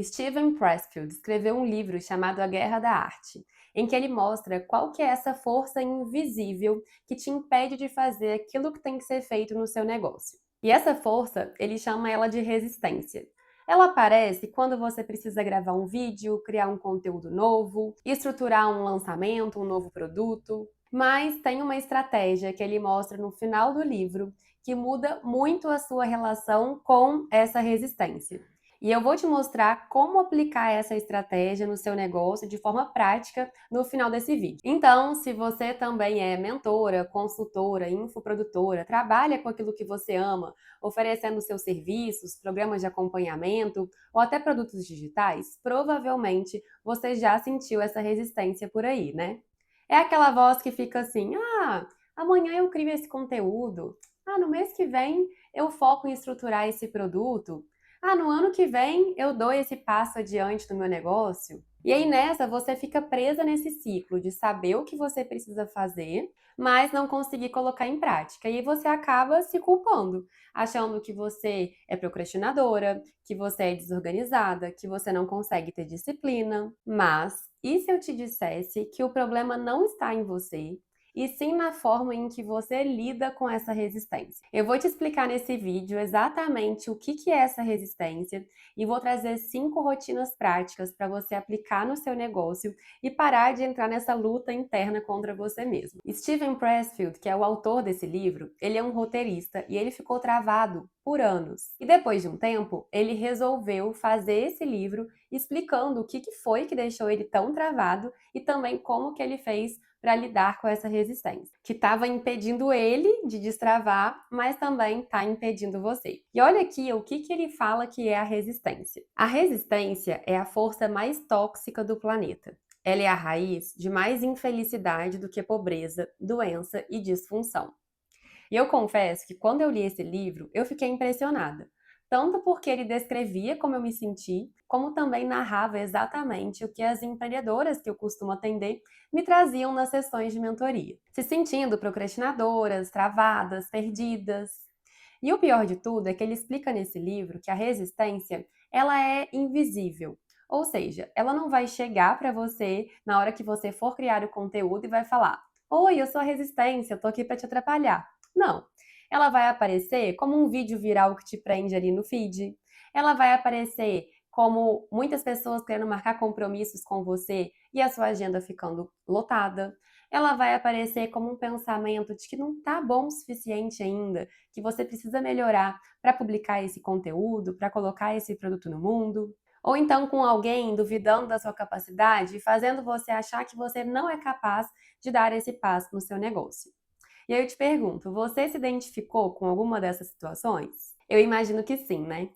Steven Pressfield escreveu um livro chamado A Guerra da Arte, em que ele mostra qual que é essa força invisível que te impede de fazer aquilo que tem que ser feito no seu negócio. E essa força, ele chama ela de resistência. Ela aparece quando você precisa gravar um vídeo, criar um conteúdo novo, estruturar um lançamento, um novo produto. Mas tem uma estratégia que ele mostra no final do livro que muda muito a sua relação com essa resistência. E eu vou te mostrar como aplicar essa estratégia no seu negócio de forma prática no final desse vídeo. Então, se você também é mentora, consultora, infoprodutora, trabalha com aquilo que você ama, oferecendo seus serviços, programas de acompanhamento ou até produtos digitais, provavelmente você já sentiu essa resistência por aí, né? É aquela voz que fica assim: ah, amanhã eu crio esse conteúdo. Ah, no mês que vem eu foco em estruturar esse produto. Ah, no ano que vem eu dou esse passo adiante no meu negócio. E aí nessa você fica presa nesse ciclo de saber o que você precisa fazer, mas não conseguir colocar em prática. E aí você acaba se culpando, achando que você é procrastinadora, que você é desorganizada, que você não consegue ter disciplina. Mas e se eu te dissesse que o problema não está em você, e sim na forma em que você lida com essa resistência? Eu vou te explicar nesse vídeo exatamente o que é essa resistência e vou trazer 5 rotinas práticas para você aplicar no seu negócio e parar de entrar nessa luta interna contra você mesmo. Steven Pressfield, que é o autor desse livro, ele é um roteirista e ele ficou travado por anos. E depois de um tempo, ele resolveu fazer esse livro explicando o que foi que deixou ele tão travado e também como que ele fez para lidar com essa resistência, que estava impedindo ele de destravar, mas também está impedindo você. E olha aqui o que ele fala que é a resistência. A resistência é a força mais tóxica do planeta. Ela é a raiz de mais infelicidade do que pobreza, doença e disfunção. E eu confesso que quando eu li esse livro, eu fiquei impressionada. Tanto porque ele descrevia como eu me senti, como também narrava exatamente o que as empreendedoras que eu costumo atender me traziam nas sessões de mentoria. Se sentindo procrastinadoras, travadas, perdidas. E o pior de tudo é que ele explica nesse livro que a resistência, ela é invisível. Ou seja, ela não vai chegar para você na hora que você for criar o conteúdo e vai falar: "Oi, eu sou a resistência, eu tô aqui para te atrapalhar". Não. Ela vai aparecer como um vídeo viral que te prende ali no feed. Ela vai aparecer como muitas pessoas querendo marcar compromissos com você e a sua agenda ficando lotada. Ela vai aparecer como um pensamento de que não tá bom o suficiente ainda, que você precisa melhorar para publicar esse conteúdo, para colocar esse produto no mundo. Ou então com alguém duvidando da sua capacidade e fazendo você achar que você não é capaz de dar esse passo no seu negócio. E aí eu te pergunto, você se identificou com alguma dessas situações? Eu imagino que sim, né?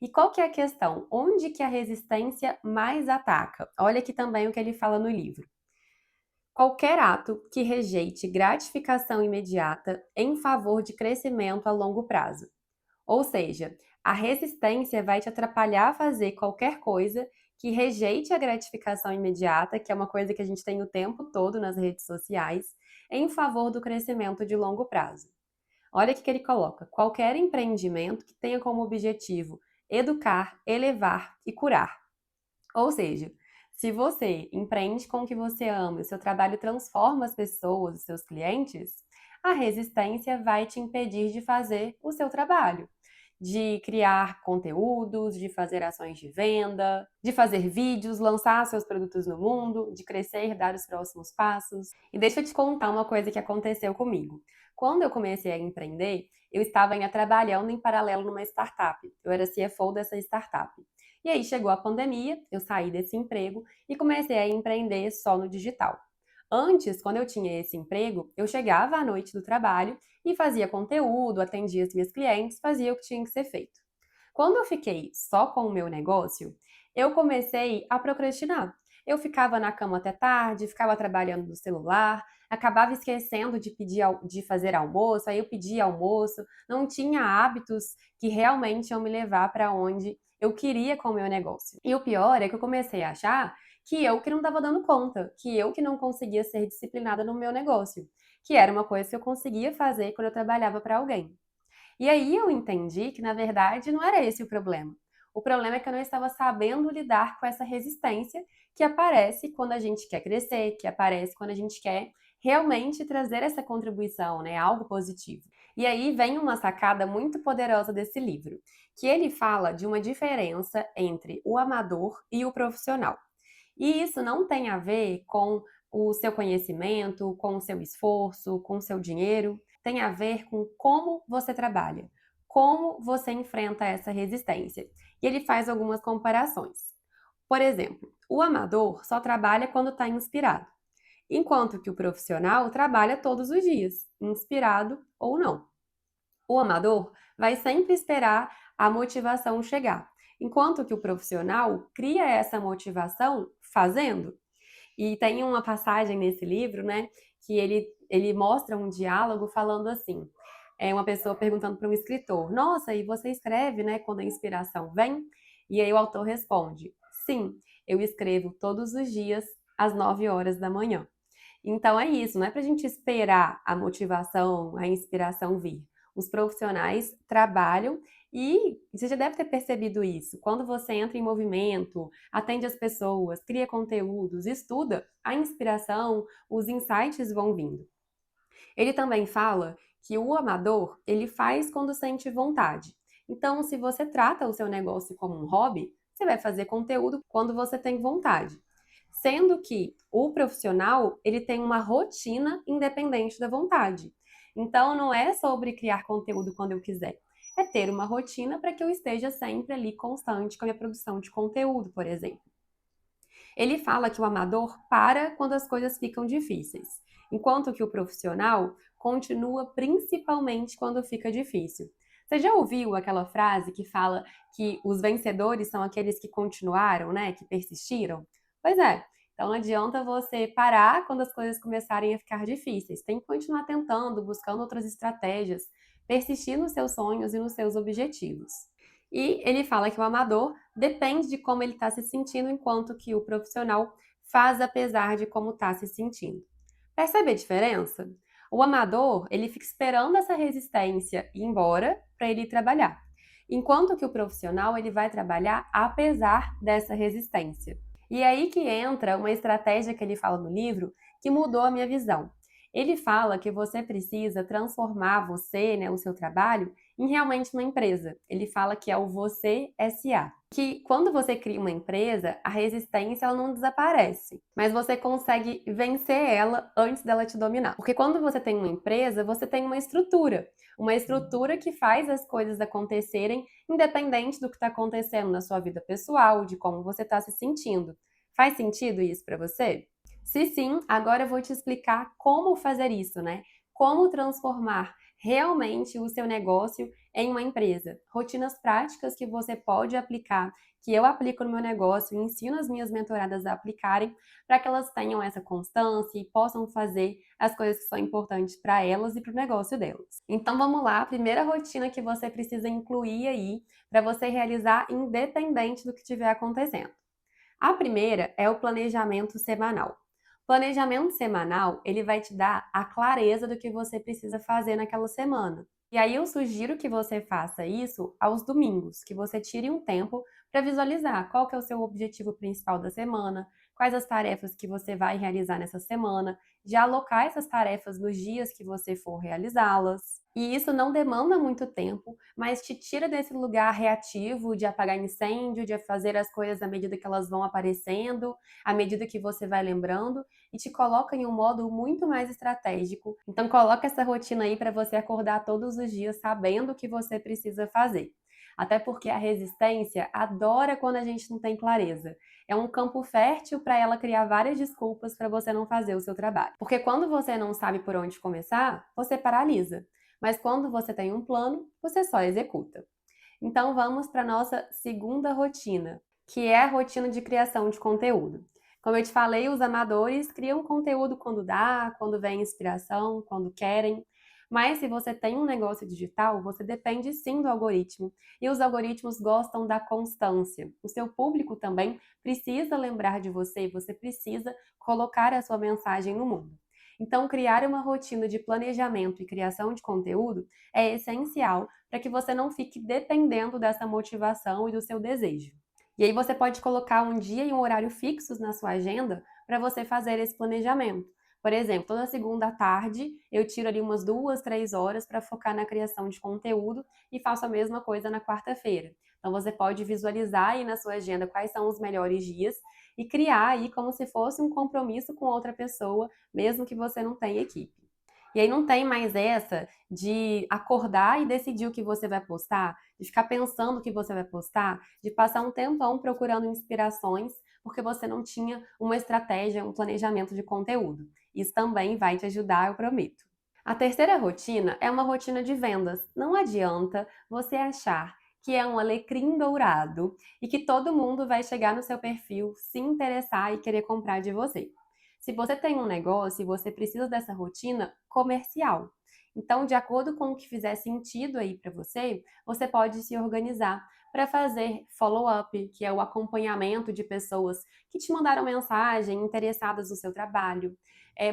E qual que é a questão? Onde que a resistência mais ataca? Olha aqui também o que ele fala no livro. Qualquer ato que rejeite gratificação imediata em favor de crescimento a longo prazo. Ou seja, a resistência vai te atrapalhar a fazer qualquer coisa que rejeite a gratificação imediata, que é uma coisa que a gente tem o tempo todo nas redes sociais, em favor do crescimento de longo prazo. Olha o que ele coloca: qualquer empreendimento que tenha como objetivo educar, elevar e curar. Ou seja, se você empreende com o que você ama e o seu trabalho transforma as pessoas, os seus clientes, a resistência vai te impedir de fazer o seu trabalho, de criar conteúdos, de fazer ações de venda, de fazer vídeos, lançar seus produtos no mundo, de crescer, dar os próximos passos. E deixa eu te contar uma coisa que aconteceu comigo. Quando eu comecei a empreender, eu estava ainda trabalhando em paralelo numa startup. Eu era CFO dessa startup. E aí chegou a pandemia, eu saí desse emprego e comecei a empreender só no digital. Antes, quando eu tinha esse emprego, eu chegava à noite do trabalho e fazia conteúdo, atendia as minhas clientes, fazia o que tinha que ser feito. Quando eu fiquei só com o meu negócio, eu comecei a procrastinar. Eu ficava na cama até tarde, ficava trabalhando no celular, acabava esquecendo de de fazer almoço, aí eu pedia almoço, não tinha hábitos que realmente iam me levar para onde eu queria com o meu negócio. E o pior é que eu comecei a achar que eu que não estava dando conta, que eu que não conseguia ser disciplinada no meu negócio, que era uma coisa que eu conseguia fazer quando eu trabalhava para alguém. E aí eu entendi que, na verdade, não era esse o problema. O problema é que eu não estava sabendo lidar com essa resistência que aparece quando a gente quer crescer, que aparece quando a gente quer realmente trazer essa contribuição, né, algo positivo. E aí vem uma sacada muito poderosa desse livro, que ele fala de uma diferença entre o amador e o profissional. E isso não tem a ver com o seu conhecimento, com o seu esforço, com o seu dinheiro, tem a ver com como você trabalha, como você enfrenta essa resistência. E ele faz algumas comparações. Por exemplo, o amador só trabalha quando está inspirado, enquanto que o profissional trabalha todos os dias, inspirado ou não. O amador vai sempre esperar a motivação chegar, enquanto que o profissional cria essa motivação fazendo. E tem uma passagem nesse livro, né, que ele mostra um diálogo falando assim, é uma pessoa perguntando para um escritor, nossa, e você escreve, né, quando a inspiração vem? E aí o autor responde, sim, eu escrevo todos os dias às 9 horas da manhã. Então é isso, não é para a gente esperar a motivação, a inspiração vir. Os profissionais trabalham e você já deve ter percebido isso. Quando você entra em movimento, atende as pessoas, cria conteúdos, estuda, a inspiração, os insights vão vindo. Ele também fala que o amador, ele faz quando sente vontade. Então, se você trata o seu negócio como um hobby, você vai fazer conteúdo quando você tem vontade. Sendo que o profissional, ele tem uma rotina independente da vontade. Então, não é sobre criar conteúdo quando eu quiser. É ter uma rotina para que eu esteja sempre ali constante com a minha produção de conteúdo, por exemplo. Ele fala que o amador para quando as coisas ficam difíceis, enquanto que o profissional continua principalmente quando fica difícil. Você já ouviu aquela frase que fala que os vencedores são aqueles que continuaram, né, que persistiram? Pois é. Então não adianta você parar quando as coisas começarem a ficar difíceis. Tem que continuar tentando, buscando outras estratégias, persistir nos seus sonhos e nos seus objetivos. E ele fala que o amador depende de como ele está se sentindo, enquanto que o profissional faz apesar de como está se sentindo. Percebe a diferença? O amador, ele fica esperando essa resistência ir embora para ele ir trabalhar, enquanto que o profissional, ele vai trabalhar apesar dessa resistência. E é aí que entra uma estratégia que ele fala no livro que mudou a minha visão. Ele fala que você precisa transformar você, né, o seu trabalho, em realmente uma empresa. Ele fala que é o Você SA. Que quando você cria uma empresa, a resistência ela não desaparece, mas você consegue vencer ela antes dela te dominar. Porque quando você tem uma empresa, você tem uma estrutura que faz as coisas acontecerem independente do que está acontecendo na sua vida pessoal, de como você está se sentindo. Faz sentido isso para você? Se sim, agora eu vou te explicar como fazer isso, né? Como transformar realmente o seu negócio em uma empresa. Rotinas práticas que você pode aplicar, que eu aplico no meu negócio e ensino as minhas mentoradas a aplicarem, para que elas tenham essa constância e possam fazer as coisas que são importantes para elas e para o negócio delas. Então vamos lá, a primeira rotina que você precisa incluir aí para você realizar independente do que estiver acontecendo. A primeira é o planejamento semanal. Planejamento semanal, ele vai te dar a clareza do que você precisa fazer naquela semana. E aí eu sugiro que você faça isso aos domingos, que você tire um tempo para visualizar qual que é o seu objetivo principal da semana, quais as tarefas que você vai realizar nessa semana, de alocar essas tarefas nos dias que você for realizá-las. E isso não demanda muito tempo, mas te tira desse lugar reativo de apagar incêndio, de fazer as coisas à medida que elas vão aparecendo, à medida que você vai lembrando, e te coloca em um modo muito mais estratégico. Então coloca essa rotina aí para você acordar todos os dias sabendo o que você precisa fazer. Até porque a resistência adora quando a gente não tem clareza. É um campo fértil para ela criar várias desculpas para você não fazer o seu trabalho. Porque quando você não sabe por onde começar, você paralisa. Mas quando você tem um plano, você só executa. Então vamos para a nossa segunda rotina, que é a rotina de criação de conteúdo. Como eu te falei, os amadores criam conteúdo quando dá, quando vem inspiração, quando querem. Mas se você tem um negócio digital, você depende sim do algoritmo. E os algoritmos gostam da constância. O seu público também precisa lembrar de você, você precisa colocar a sua mensagem no mundo. Então, criar uma rotina de planejamento e criação de conteúdo é essencial para que você não fique dependendo dessa motivação e do seu desejo. E aí você pode colocar um dia e um horário fixos na sua agenda para você fazer esse planejamento. Por exemplo, toda segunda à tarde eu tiro ali umas 2, 3 horas para focar na criação de conteúdo e faço a mesma coisa na quarta-feira. Então você pode visualizar aí na sua agenda quais são os melhores dias e criar aí como se fosse um compromisso com outra pessoa, mesmo que você não tenha equipe. E aí não tem mais essa de acordar e decidir o que você vai postar, de ficar pensando o que você vai postar, de passar um tempão procurando inspirações, porque você não tinha uma estratégia, um planejamento de conteúdo. Isso também vai te ajudar, eu prometo. A terceira rotina é uma rotina de vendas. Não adianta você achar que é um alecrim dourado e que todo mundo vai chegar no seu perfil, se interessar e querer comprar de você. Se você tem um negócio e você precisa dessa rotina comercial. Então, de acordo com o que fizer sentido aí para você, você pode se organizar para fazer follow-up, que é o acompanhamento de pessoas que te mandaram mensagem interessadas no seu trabalho,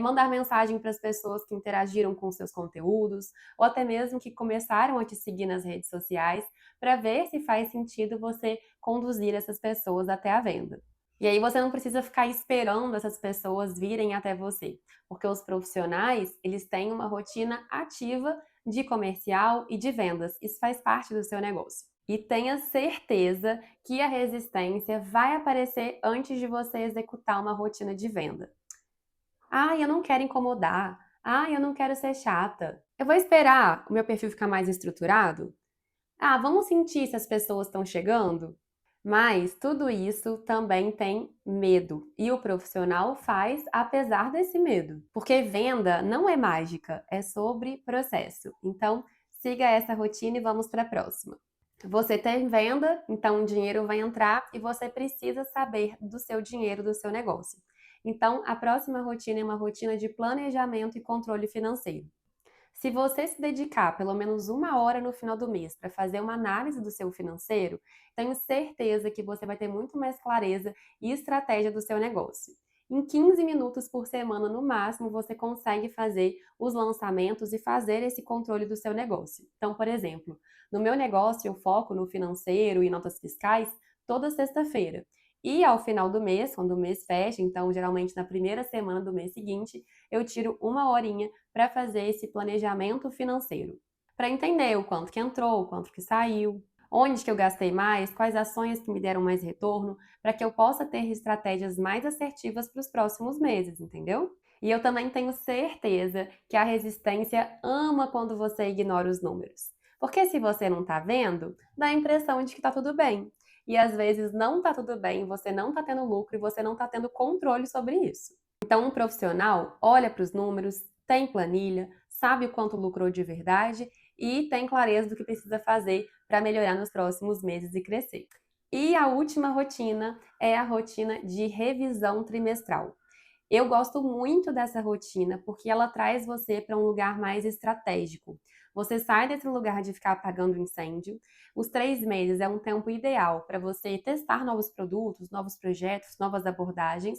mandar mensagem para as pessoas que interagiram com seus conteúdos, ou até mesmo que começaram a te seguir nas redes sociais, para ver se faz sentido você conduzir essas pessoas até a venda. E aí você não precisa ficar esperando essas pessoas virem até você, porque os profissionais, eles têm uma rotina ativa de comercial e de vendas. Isso faz parte do seu negócio. E tenha certeza que a resistência vai aparecer antes de você executar uma rotina de venda. Ah, eu não quero incomodar. Ah, eu não quero ser chata. Eu vou esperar o meu perfil ficar mais estruturado? Ah, vamos sentir se as pessoas estão chegando? Mas tudo isso também tem medo. E o profissional faz apesar desse medo. Porque venda não é mágica, é sobre processo. Então, siga essa rotina e vamos para a próxima. Você tem venda, então o dinheiro vai entrar e você precisa saber do seu dinheiro, do seu negócio. Então, a próxima rotina é uma rotina de planejamento e controle financeiro. Se você se dedicar pelo menos 1 hora no final do mês para fazer uma análise do seu financeiro, tenho certeza que você vai ter muito mais clareza e estratégia do seu negócio. Em 15 minutos por semana, no máximo, você consegue fazer os lançamentos e fazer esse controle do seu negócio. Então, por exemplo, no meu negócio eu foco no financeiro e notas fiscais toda sexta-feira. E ao final do mês, quando o mês fecha, então geralmente na primeira semana do mês seguinte, eu tiro 1 horinha para fazer esse planejamento financeiro, para entender o quanto que entrou, o quanto que saiu, onde que eu gastei mais, quais ações que me deram mais retorno, para que eu possa ter estratégias mais assertivas para os próximos meses, entendeu? E eu também tenho certeza que a resistência ama quando você ignora os números. Porque se você não está vendo, dá a impressão de que está tudo bem. E às vezes não está tudo bem, você não está tendo lucro e você não está tendo controle sobre isso. Então, um profissional olha para os números, tem planilha, sabe o quanto lucrou de verdade e tem clareza do que precisa fazer para melhorar nos próximos meses e crescer. E a última rotina é a rotina de revisão trimestral. Eu gosto muito dessa rotina porque ela traz você para um lugar mais estratégico. Você sai desse lugar de ficar apagando incêndio. Os 3 meses é um tempo ideal para você testar novos produtos, novos projetos, novas abordagens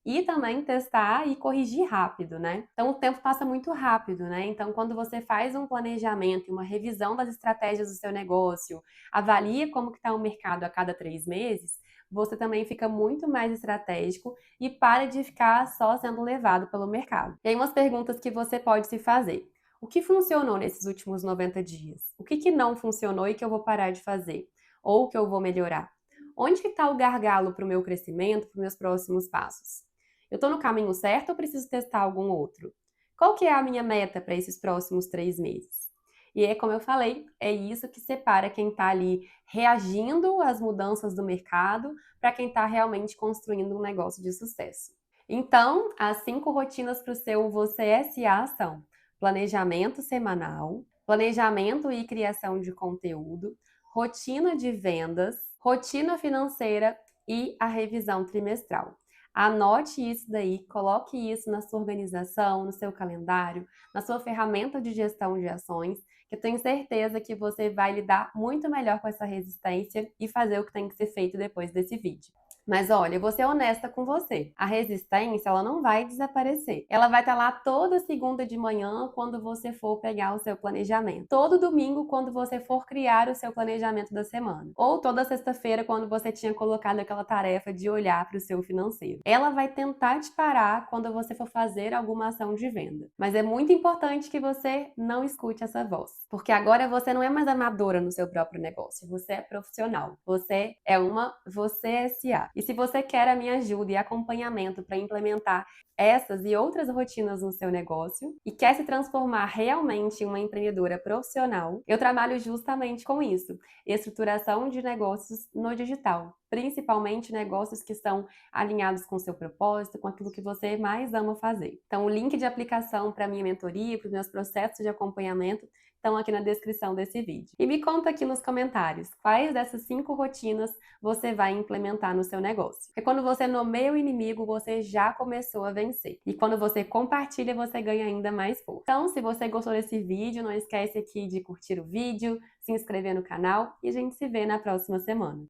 e também testar e corrigir rápido, né? Então o tempo passa muito rápido, né? Então quando você faz um planejamento e uma revisão das estratégias do seu negócio, avalia como que está o mercado a cada 3 meses, você também fica muito mais estratégico e para de ficar só sendo levado pelo mercado. E aí umas perguntas que você pode se fazer. O que funcionou nesses últimos 90 dias? O que não funcionou e que eu vou parar de fazer? Ou que eu vou melhorar? Onde que está o gargalo para o meu crescimento, para os meus próximos passos? Eu estou no caminho certo ou preciso testar algum outro? Qual que é a minha meta para esses próximos 3 meses? E é como eu falei, é isso que separa quem está ali reagindo às mudanças do mercado para quem está realmente construindo um negócio de sucesso. Então, as 5 rotinas para o seu Você SA são planejamento semanal, planejamento e criação de conteúdo, rotina de vendas, rotina financeira e a revisão trimestral. Anote isso daí, coloque isso na sua organização, no seu calendário, na sua ferramenta de gestão de ações, que eu tenho certeza que você vai lidar muito melhor com essa resistência e fazer o que tem que ser feito depois desse vídeo. Mas olha, eu vou ser honesta com você. A resistência, ela não vai desaparecer. Ela vai estar lá toda segunda de manhã quando você for pegar o seu planejamento. Todo domingo quando você for criar o seu planejamento da semana. Ou toda sexta-feira quando você tinha colocado aquela tarefa de olhar para o seu financeiro. Ela vai tentar te parar quando você for fazer alguma ação de venda. Mas é muito importante que você não escute essa voz. Porque agora você não é mais amadora no seu próprio negócio. Você é profissional. Você é SA. E se você quer a minha ajuda e acompanhamento para implementar essas e outras rotinas no seu negócio e quer se transformar realmente em uma empreendedora profissional, eu trabalho justamente com isso, estruturação de negócios no digital, principalmente negócios que estão alinhados com o seu propósito, com aquilo que você mais ama fazer. Então, o link de aplicação para a minha mentoria, para os meus processos de acompanhamento, estão aqui na descrição desse vídeo. E me conta aqui nos comentários quais dessas 5 rotinas você vai implementar no seu negócio. Porque quando você nomeia o inimigo, você já começou a vencer. E quando você compartilha, você ganha ainda mais força. Então, se você gostou desse vídeo, não esquece aqui de curtir o vídeo, se inscrever no canal e a gente se vê na próxima semana.